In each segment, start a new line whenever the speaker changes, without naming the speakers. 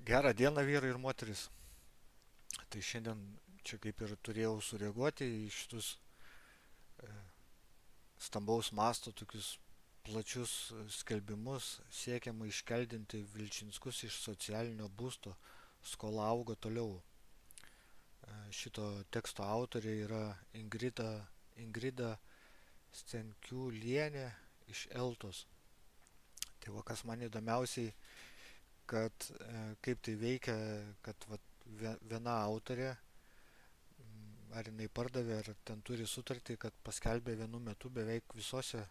Gerą dieną vyrai ir moteris. Tai šiandien čia kaip ir turėjau sureaguoti į šitus stambaus masto tokius plačius skelbimus, siekiama iškeldinti Vilčinskus iš socialinio būsto, skola auga toliau. Šito teksto autorė yra Ingrida Stenkiulienė iš Eltos. Tai va kas man įdomiausiai, kad kaip tai veikia, kad va, viena autorė ar jinai pardavė, ar ten turi sutartį, kad paskelbė vienu metu beveik visose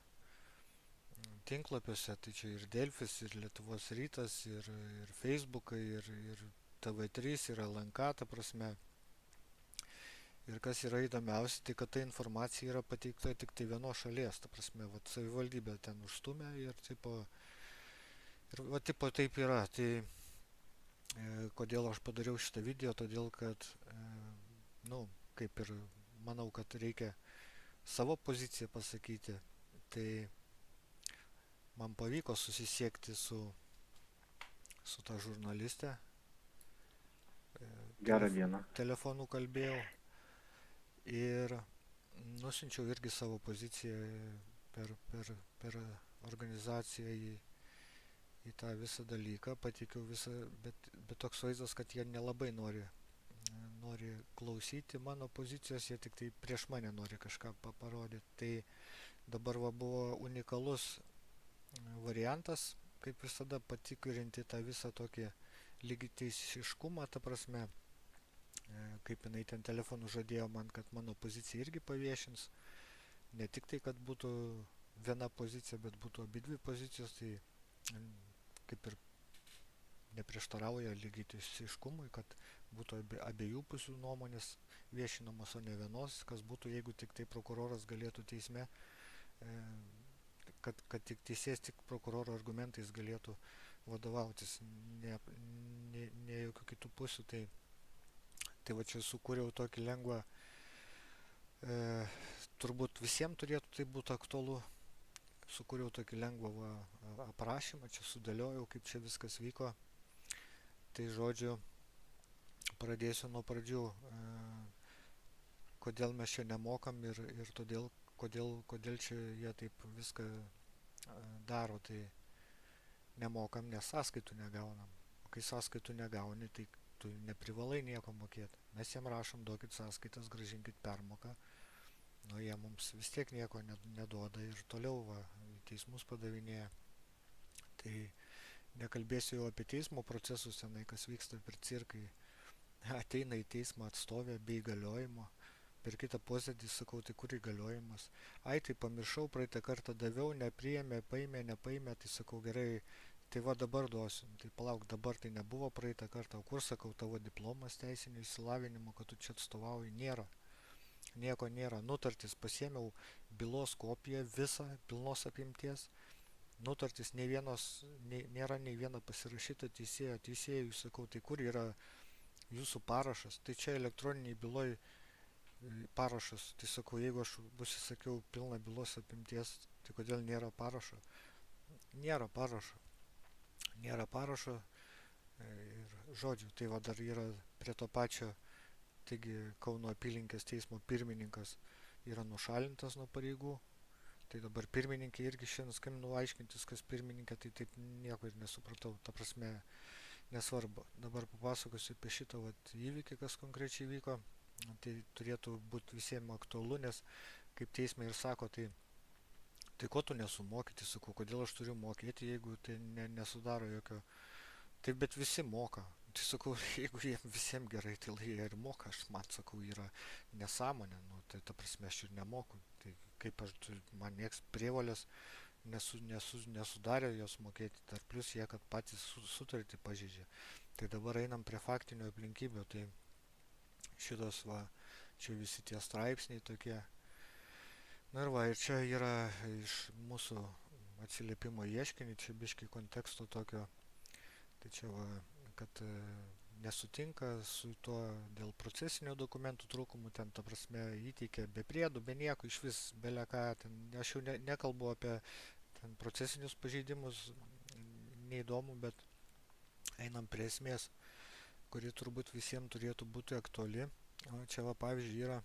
tinklapiuose, tai čia ir Delfis, ir Lietuvos rytas, ir Facebookai, ir TV3, ir LNK, ta prasme. Ir kas yra įdomiausia, tai kad ta informacija yra pateikta tik tai vienos šalies, ta prasme, va, savivaldybė ten užstumė ir tipo taip yra. Tai kodėl aš padariau šitą video, todėl kad, nu, kaip ir manau, kad reikia savo poziciją pasakyti, tai man pavyko susisiekti su ta žurnaliste,
Gerą dieną.
telefonu kalbėjau ir nusinčiau irgi savo poziciją per organizaciją į tą visą dalyką, pateikiau visą, bet toks vaizdas, kad jie nelabai nori klausyti mano pozicijos, jie tik tai prieš mane nori kažką parodyti. Tai dabar va buvo unikalus variantas, kaip visada patikrinti tą visą tokį lygiteisiškumą, ta prasme, kaip jinai ten telefonu žadėjo man, kad mano pozicija irgi paviešins, ne tik tai, kad būtų viena pozicija, bet būtų abidvi pozicijos, tai kaip ir neprieštarauja lygiteisiškumui, kad būtų abiejų pusių nuomonės viešinamos, o ne vienos, kas būtų, jeigu tik tai prokuroras galėtų teisme, kad tik teisėjas tik prokuroro argumentais galėtų vadovautis, ne jokių kitų pusių. Tai va čia sukūriau tokį lengvą, turbūt visiems turėtų tai būti aktualu, sukūriau tokį lengvą aprašymą, čia sudėliojau, kaip čia viskas vyko. Tai žodžiu, pradėsiu nuo pradžių, kodėl mes čia nemokam ir todėl, kodėl čia jie taip viską daro. Tai nemokam, nes sąskaitų negaunam. O kai sąskaitų negauni, tai tu neprivalai nieko mokėti. Mes jiem rašom, duokit sąskaitas, gražinkit permoką. Nu, jie mums vis tiek nieko neduoda ir toliau va, teismus padavinėja. Tai nekalbėsiu jau apie teismo procesus, senai, kas vyksta per cirkai. Ateina į teismą atstovė be įgaliojimo. Per kitą posėdį sakau, tai kur įgaliojimas? Ai, tai pamiršau, praeitą kartą daviau, nepriėmė, nepaėmė, tai sakau, gerai, tai va dabar duosiu. Tai palauk, dabar tai nebuvo praeitą kartą, o kur, sakau, tavo diplomas teisinio išsilavinimo, kad tu čia atstovauji, nėra. Nieko nėra. Nutartis pasiėmiau bylos kopiją visą, pilnos apimties. Nutartis nėra nei viena pasirašyta teisėjui, sakau, tai kur yra jūsų parašas? Tai čia elektroniniai byloj parašas. Tai sakau, jeigu aš užsisakiau pilną bylos apimties, tai kodėl nėra parašo? Nėra parašo. Nėra parašo ir žodžių. Tai va dar yra prie to pačio. Taigi Kauno apylinkės teismo pirmininkas yra nušalintas nuo pareigų. Tai dabar pirmininkė irgi šiandien skambinu aiškintis, kas pirmininkė, tai taip nieko ir nesupratau. Ta prasme, nesvarbu. Dabar papasakosiu apie šitą įvykį, kas konkrečiai vyko. Tai turėtų būti visiems aktualu, nes kaip teismai ir sako, tai ko tu nesumokyti, sakau, kodėl aš turiu mokėti, jeigu tai nesudaro jokio. Taip, bet visi moka. Tai sakau, jeigu jiems visiems gerai, tai jie ir moka, aš man sakau, yra nesąmonė, nu, tai ta prasme aš ir nemoku. Tai kaip man nieks prievolės nesudarė jos mokėti, dar plus jie, kad patys sutartį pažeidžia. Tai dabar einam prie faktinių aplinkybių, tai šitos va, čia visi tie straipsniai tokie. Na ir va, ir čia yra iš mūsų atsiliepimo ieškinį, čia biškai konteksto tokio, tai čia va, kad nesutinka su tuo dėl procesinių dokumentų trūkumų, ten ta prasme įteikė be priedų, be nieko, iš vis beleką, ten aš jau nekalbu apie ten procesinius pažeidimus, neįdomu, bet einam prie esmės, kuri turbūt visiems turėtų būti aktuali. O čia va pavyzdžiui yra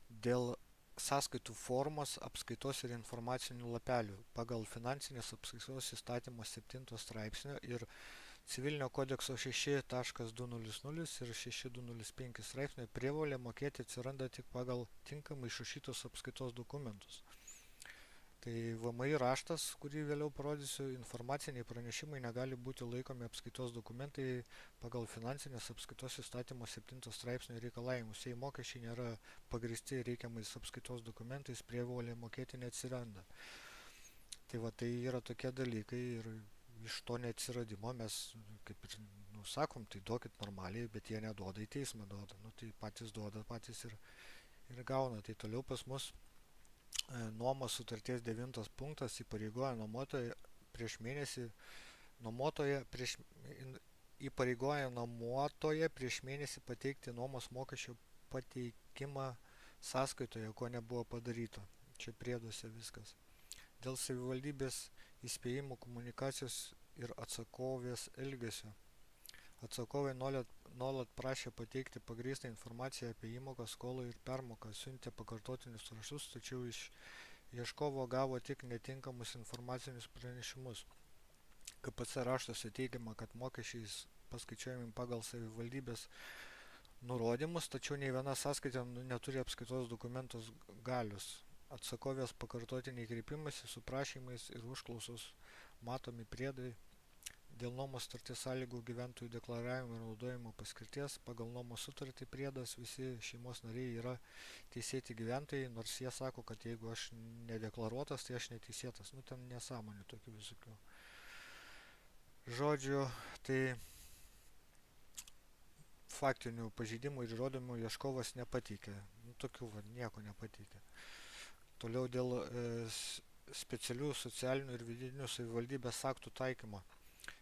dėl sąskaitų formos, apskaitos ir informacinių lapelių pagal finansinės apskaitos įstatymo 7 straipsnio ir Civilinio kodekso 6.200 ir 6.205 straipsnio prievolė mokėti atsiranda tik pagal tinkamai išrašytos apskaitos dokumentus. Tai VMI raštas, kurį vėliau parodysiu, informaciniai pranešimai negali būti laikomi apskaitos dokumentai pagal finansinės apskaitos įstatymo 7 straipsnio reikalavimus. Jei mokesčiai nėra pagrįsti reikiamais apskaitos dokumentais, prievolė mokėti neatsiranda. Tai va, tai yra tokie dalykai ir iš to neatsiradimo mes, kaip ir sakom, tai duokit normaliai, bet jie neduoda, į teismą duoda. Tai patys duoda, patys ir gauna. Tai toliau pas mus nuomos sutarties 9 punktas įpareigoja nuomotoje prieš mėnesį pateikti nuomos mokesčio pateikimą sąskaitoje, ko nebuvo padaryta. Čia prieduose viskas. Dėl savivaldybės įspėjimų komunikacijos ir atsakovės elgesio. Atsakovai nuolat prašė pateikti pagrįstą informaciją apie įmoką, skolą ir permoką, siuntė pakartotinius raštus, tačiau iš ieškovo gavo tik netinkamus informacinius pranešimus. KPC raštuose teigiama, kad mokesčiais paskaičiuojami pagal savivaldybės nurodymus, tačiau nei viena sąskaita neturi apskaitos dokumentos galios. Atsakovės pakartotiniai kreipimasi su prašymais ir užklausos matomi priedai. Dėl nuomos sutarties sąlygų gyventojų deklaravimo ir naudojimo paskirties pagal nuomos sutartį priedas visi šeimos nariai yra teisėti gyventojai, nors jie sako, kad jeigu aš nedeklaruotas, tai aš neteisėtas. Ten nesąmonių tokių visokių. Žodžiu, tai faktinių pažeidimų ir įrodymų ieškovas nepateikė. Tokių nieko nepateikė. Toliau dėl specialių socialinių ir vidinių savivaldybės aktų taikymo.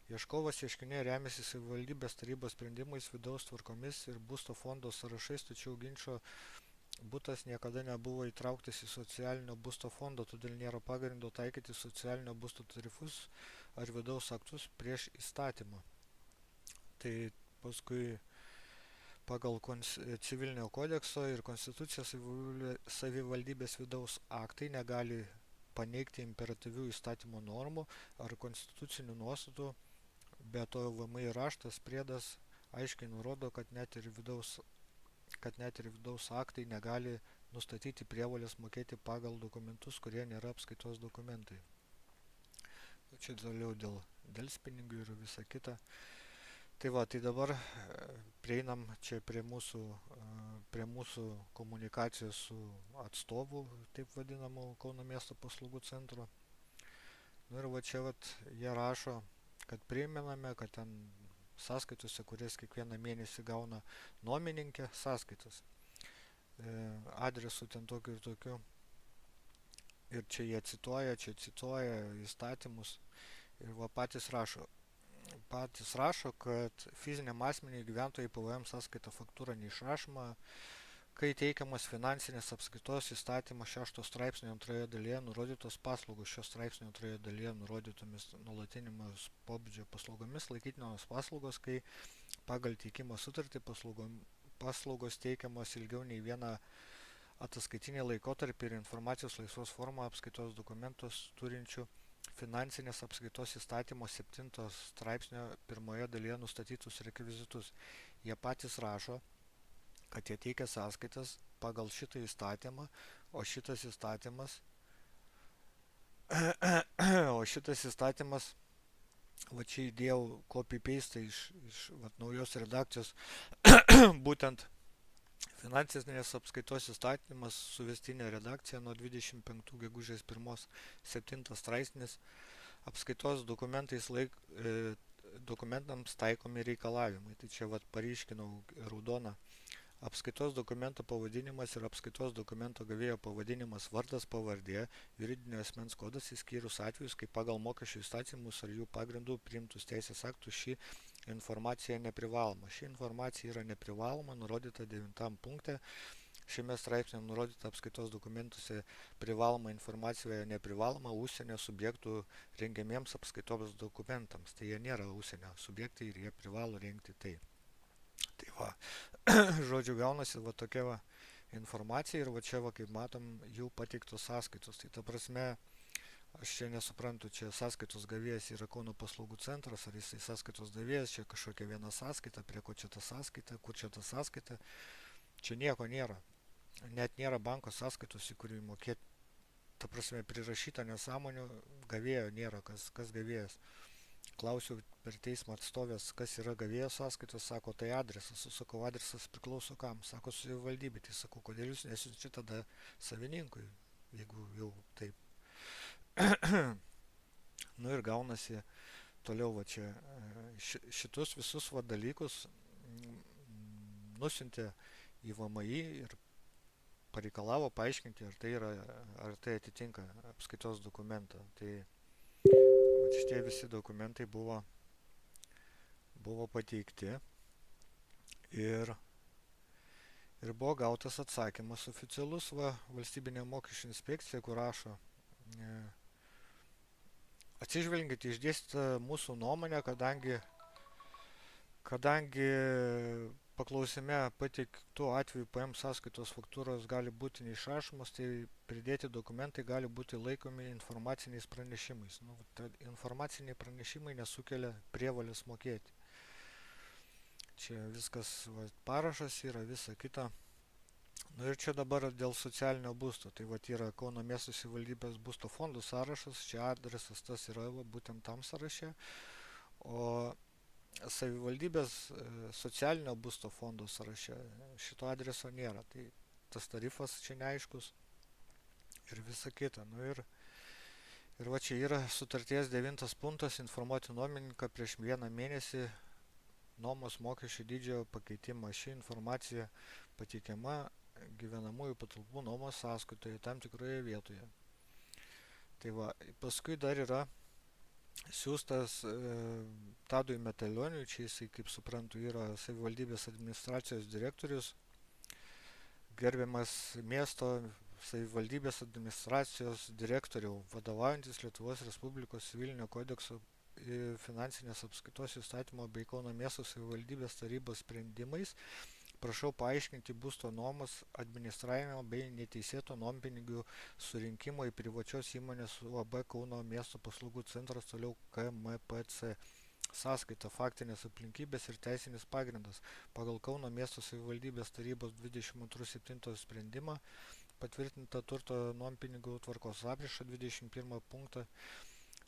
Ieškovas ieškinėje remiasi savivaldybės tarybos sprendimais, vidaus tvarkomis ir būsto fondo sąrašais, tačiau ginčo butas niekada nebuvo įtrauktas į socialinio būsto fondo, todėl nėra pagrindo taikyti socialinio būsto tarifus ar vidaus aktus prieš įstatymą. Tai paskui pagal civilinio kodekso ir konstitucijos savivaldybės vidaus aktai negali paneigti imperatyvių įstatymo normų ar konstitucinių nuostatų. Be to VMI raštas priedas aiškiai nurodo, kad net ir vidaus aktai negali nustatyti prievolės mokėti pagal dokumentus, kurie nėra apskaitos dokumentai. Čia toliau dėl delspinigių ir visa kita. Tai va, tai dabar prieinam čia prie mūsų komunikacijos su atstovu, taip vadinamu Kauno miesto paslaugų centro. Ir va čia jie rašo, kad primename, kad ten sąskaitose, kurias kiekvieną mėnesį gauna nuomininkė, sąskaitas adresu ten tokiu ir tokiu. Ir čia jie cituoja įstatymus ir va patys rašo, kad fiziniam asmeniui gyventojai PVM sąskaita faktūra neišrašoma, kai teikiamas finansinės apskaitos įstatymo 6 straipsnio antroje dalyje nurodytos paslaugos. Šios straipsnio antroje dalyje nurodytomis nuolatinėmis pobūdžio paslaugomis laikytinos paslaugos, kai pagal teikimo sutartį paslaugos teikiamos ilgiau nei vieną ataskaitinį laikotarpį ir informacijos laisvos formą apskaitos dokumentus turinčių finansinės apskaitos įstatymo 7 straipsnio pirmoje dalyje nustatytus rekvizitus. Jie patys rašo, kad jie teikia sąskaitas pagal šitą įstatymą, o šitas įstatymas, va čia įdėjau copy-paste iš naujos redakcijos, būtent finansinės apskaitos įstatymas suvestinė redakcija nuo 25 gegužės 1 7 straipsnis apskaitos dokumentams taikomi reikalavimai. Tai čia paryškinau raudoną. Apskaitos dokumento pavadinimas ir apskaitos dokumento gavėjo pavadinimas, vardas, pavardė, juridinio asmens kodas išskyrus atvejus, kai pagal mokesčių įstatymus ar jų pagrindų priimtus teisės aktus ši informacija neprivaloma. Ši informacija yra neprivaloma, nurodyta 9 punkte šiame straipsnėje nurodyta apskaitos dokumentuose privaloma informacija neprivaloma užsienio subjektų rengiamiems apskaitos dokumentams. Tai jie nėra užsienio subjektai ir jie privalo rengti tai. Tai va, žodžiu, gaunasi va tokia va informacija ir va čia va, kaip matom, jų pateiktos sąskaitos. Tai ta prasme, aš čia nesuprantu, čia sąskaitos gavėjas yra Kauno paslaugų centras, ar jisai sąskaitos davėjas, čia kažkokia viena sąskaita, prie ko čia ta sąskaita, kur čia ta sąskaita. Čia nieko nėra. Net nėra banko sąskaitos, į kurį mokėti. Ta prasme, prirašyta nesąmonių, gavėjo nėra, kas gavėjas. Klausiau per teismą atstovės, kas yra gavėjo sąskaitos, sako, tai adresas. Sakau, adresas priklauso kam? Sako, savivaldybė. Tai sakau, kodėl jūs nesiunčiate tada savininkui, jeigu jau taip. Nu ir gaunasi toliau va čia šitus visus va dalykus nusiuntė į VMI ir pareikalavo paaiškinti, ar tai atitinka apskaitos dokumentą. Tai šitie visi dokumentai buvo pateikti ir buvo gautas atsakymas oficialus valstybinė mokesčių inspekcija, kur rašo, atsižvelgiant išdėstytą mūsų nuomonę, kadangi paklausime pateiktų atveju PM sąskaitos faktūros gali būti neišrašomos, tai pridėti dokumentai gali būti laikomi informaciniais pranešimais. Informaciniai pranešimai nesukelia prievolės mokėti. Čia viskas parašas yra, visa kita. Nu ir čia dabar dėl socialinio būsto. Tai yra Kauno miesto savivaldybės būsto fondų sąrašas, čia adresas tas yra būtent tam sąraše, o savivaldybės socialinio būsto fondo sąraše šito adreso nėra. Tai tas tarifas čia neaiškus ir visa kita. Nu ir va čia yra sutarties 9 punktas informuoti nuomininką prieš 1 mėnesį nuomos mokesčių dydžio pakeitimą. Ši informacija pateikiama gyvenamųjų patalpų nuomos sąskaitoje tam tikroje vietoje. Tai va, paskui dar yra siūstas Tadui Metalioniui, čia jisai, kaip suprantu, yra savivaldybės administracijos direktorius, gerbiamas miesto savivaldybės administracijos direktoriau, vadovaujantis Lietuvos Respublikos civilinio kodekso finansinės apskaitos įstatymo bei Kauno miesto savivaldybės tarybos sprendimais, prašau paaiškinti būsto nuomos administravimo bei neteisėto nuompinigių surinkimo į privačios įmonės UAB Kauno miesto paslaugų centras, toliau KMPC sąskaita, faktinės aplinkybės ir teisinis pagrindas. Pagal Kauno miesto savivaldybės tarybos 22.7 sprendimą patvirtinta turto nuompinigių tvarkos apriša 21 punktą.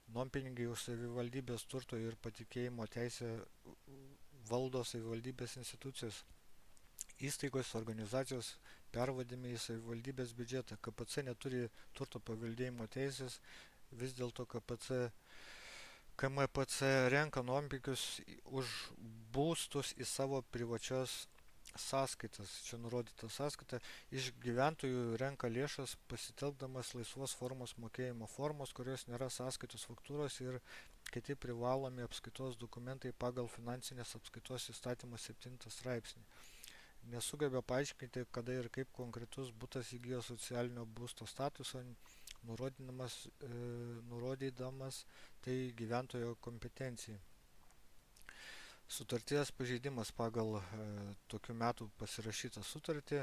Nuompinigiai už savivaldybės turto ir patikėjimo teisę valdo savivaldybės institucijos, įstaigos, organizacijos pervadimi į savivaldybės biudžetą. KPC neturi turto paveldėjimo teisės, vis dėlto KMPC renka nuompinigius už būstus į savo privačios sąskaitas. Čia nurodyta sąskaita. Iš gyventojų renka lėšas pasitelkdamas laisvos formos mokėjimo formos, kurios nėra sąskaitos faktūros ir kiti privalomi apskaitos dokumentai pagal finansinės apskaitos įstatymo 7 straipsnį. Nesugebėjo paaiškinti, kada ir kaip konkretus butas įgijo socialinio būsto statusą, nurodydamas tai gyventojo kompetencijai. Sutarties pažeidimas pagal tokių metų pasirašytą sutartį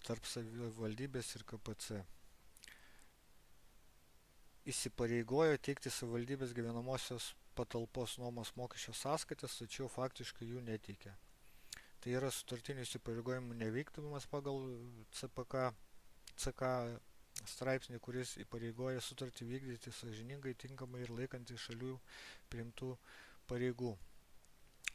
tarp savivaldybės ir KPC. Įsipareigojo teikti savivaldybės gyvenamosios patalpos nuomos mokesčio sąskaitas, tačiau faktiškai jų neteikė. Tai yra sutartinių įsipareigojimų nevykdymas pagal CK straipsnį, kuris įpareigoja sutartį vykdyti sąžiningai, tinkamai ir laikantį šalių priimtų pareigų.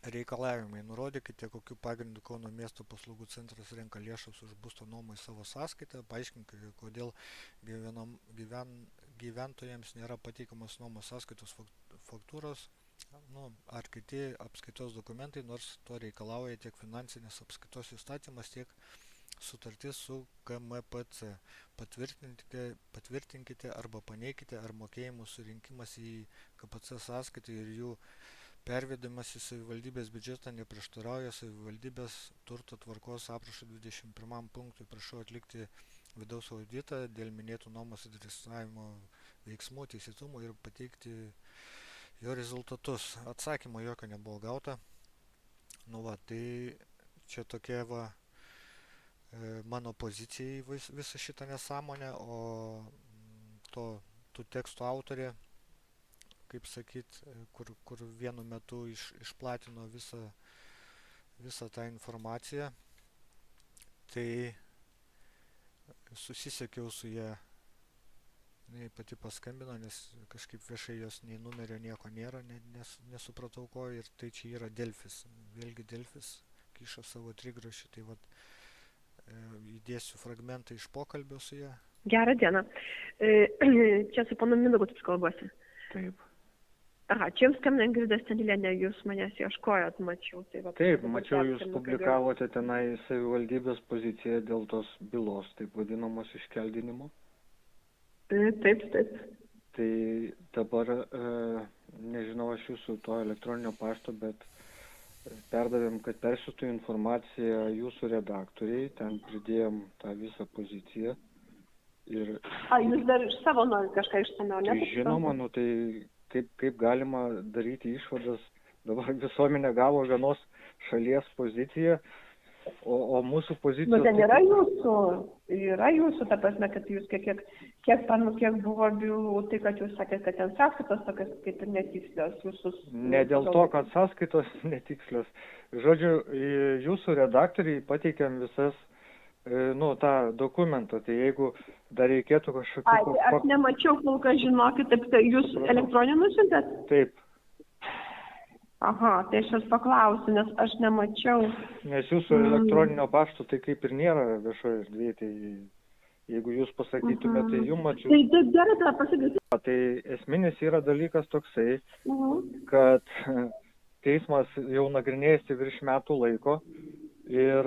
Reikalavimai. Nurodykite, kokiu pagrindu Kauno miesto paslaugų centras renka lėšas už būsto nuomą į savo sąskaitą. Paaiškinkite, kodėl gyventojams nėra pateikiamos nuomos sąskaitos faktūros ar kiti apskaitos dokumentai, nors to reikalauja tiek finansinės apskaitos įstatymas, tiek sutartis su KMPC. Patvirtinkite arba paneikite, ar mokėjimų surinkimas į KPC sąskaitą ir jų Pervedimas į savivaldybės biudžetą neprieštarauja savivaldybės turto tvarkos aprašo 21 punktui. Prašau atlikti vidaus auditą dėl minėtų nuomos administravimo veiksmų teisėtumo ir pateikti jo rezultatus. Atsakymo jokio nebuvo gauta. Nu va, tai čia tokia va mano pozicija į visą šitą nesąmonę, o tų tekstų autorė, kaip sakyt, kur vienu metu išplatino visą tą informaciją, tai susisiekiau su ją, jinai pati paskambino, nes kažkaip viešai jos nei numerio nieko nėra, nesupratau ko, ir tai čia yra Delfis, vėlgi Delfis kišo savo trigrašį, tai vat įdėsiu fragmentą iš pokalbio su ją.
Gerą dieną. Čia su panu Mindaugu taip kalbuosi.
Taip.
Aha, čia jums skambina Ingrida Stenilienė, jūs manęs ieškojot, mačiau. Tai va,
Taip, mačiau, jūs publikavote tenai savivaldybės poziciją dėl tos bylos, taip vadinamos iškeldinimo.
Taip.
Tai dabar, nežinau aš jūsų to elektroninio pašto, bet perdavėm, kad persiųstų informaciją jūsų redaktoriai, ten pridėjom tą visą poziciją. Ir...
jūs dar iš savo norit kažką išsamiau, ne?
Tai žinoma, nu tai kaip galima daryti išvadas, dabar visuomenė gavo vienos šalies poziciją, o mūsų pozicija...
Nu, ten yra jūsų, ta prasme, kad jūs kiek buvo bylų, tai kad jūs sakėt, kad ten sąskaitos tokios kaip ir netikslios jūsų...
Ne dėl to, kad sąskaitos netikslios. Žodžiu, jūsų redaktoriai pateikėm visas, tą dokumentą, tai jeigu dar reikėtų kažkokių...
Aš nemačiau, kol kas žinokit, taip, tai jūs elektroniniu nusintėt?
Taip.
Aha, tai aš jūs paklausiu, nes aš nemačiau.
Nes jūsų elektroninio pašto tai kaip ir nėra viešoje erdvėje, tai jeigu jūs pasakytumėte, tai jums mačiau.
Tai gerai, tada pasakyti.
Tai esminis yra dalykas toksai, kad teismas jau nagrinėjasi virš metų laiko ir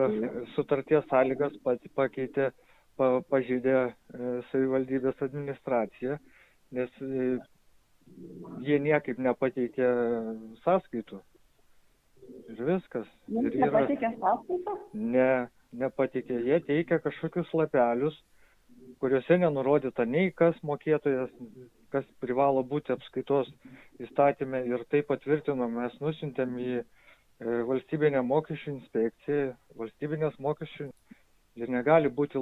sutarties sąlygas pakeitė, pažeidė savivaldybės administracija, nes jie niekaip nepateikė sąskaitų. Ir viskas.
Nepateikė sąskaitą?
Ne, nepateikė. Jie teikia kažkokius lapelius, kuriuose nenurodyta nei kas mokėtojas, kas privalo būti apskaitos įstatyme, ir tai patvirtinom, mes nusintėm į valstybinę mokesčių inspekciją, valstybinės mokesčių ir negali būti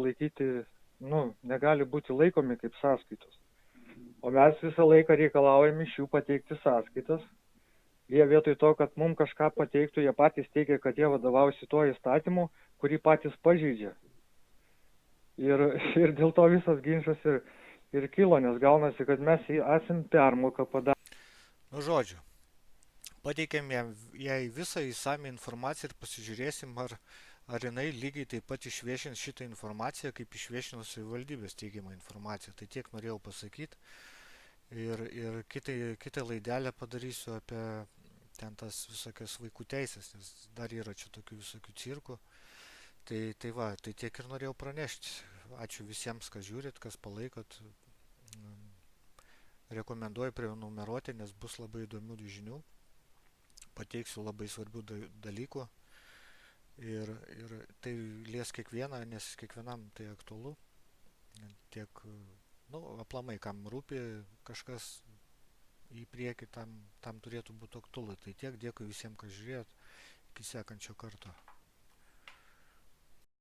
laikomi kaip sąskaitos. O mes visą laiką reikalaujam iš jų pateikti sąskaitas. Jie vietoj to, kad mums kažką pateiktų, jie patys teigia, kad jie vadovausi tuo įstatymu, kurį patys pažeidžia. Ir dėl to visas ginčas ir kilo, nes gaunasi, kad mes esam permoką padarę.
Nu, žodžiu, pateikėm jai visą įsamią informaciją ir pasižiūrėsim, ar jinai lygiai taip pat išviešins šitą informaciją, kaip išviešino savivaldybės teigiamą informaciją. Tai tiek norėjau pasakyti. Ir kitą laidelę padarysiu apie ten tas visokias vaikų teisės, nes dar yra čia tokių visokių cirkų. Tai va, tai tiek ir norėjau pranešti. Ačiū visiems, kas žiūrit, kas palaikot. Rekomenduoju prenumeruoti, nes bus labai įdomių žinių. Pateiksiu labai svarbių dalykų. Ir tai lies kiekvieną, nes kiekvienam tai aktualu. Tiek, aplamai, kam rūpi kažkas į priekį, tam turėtų būti aktualu. Tai tiek, dėkui visiems, kas žiūrėjot. Iki sekančio karto.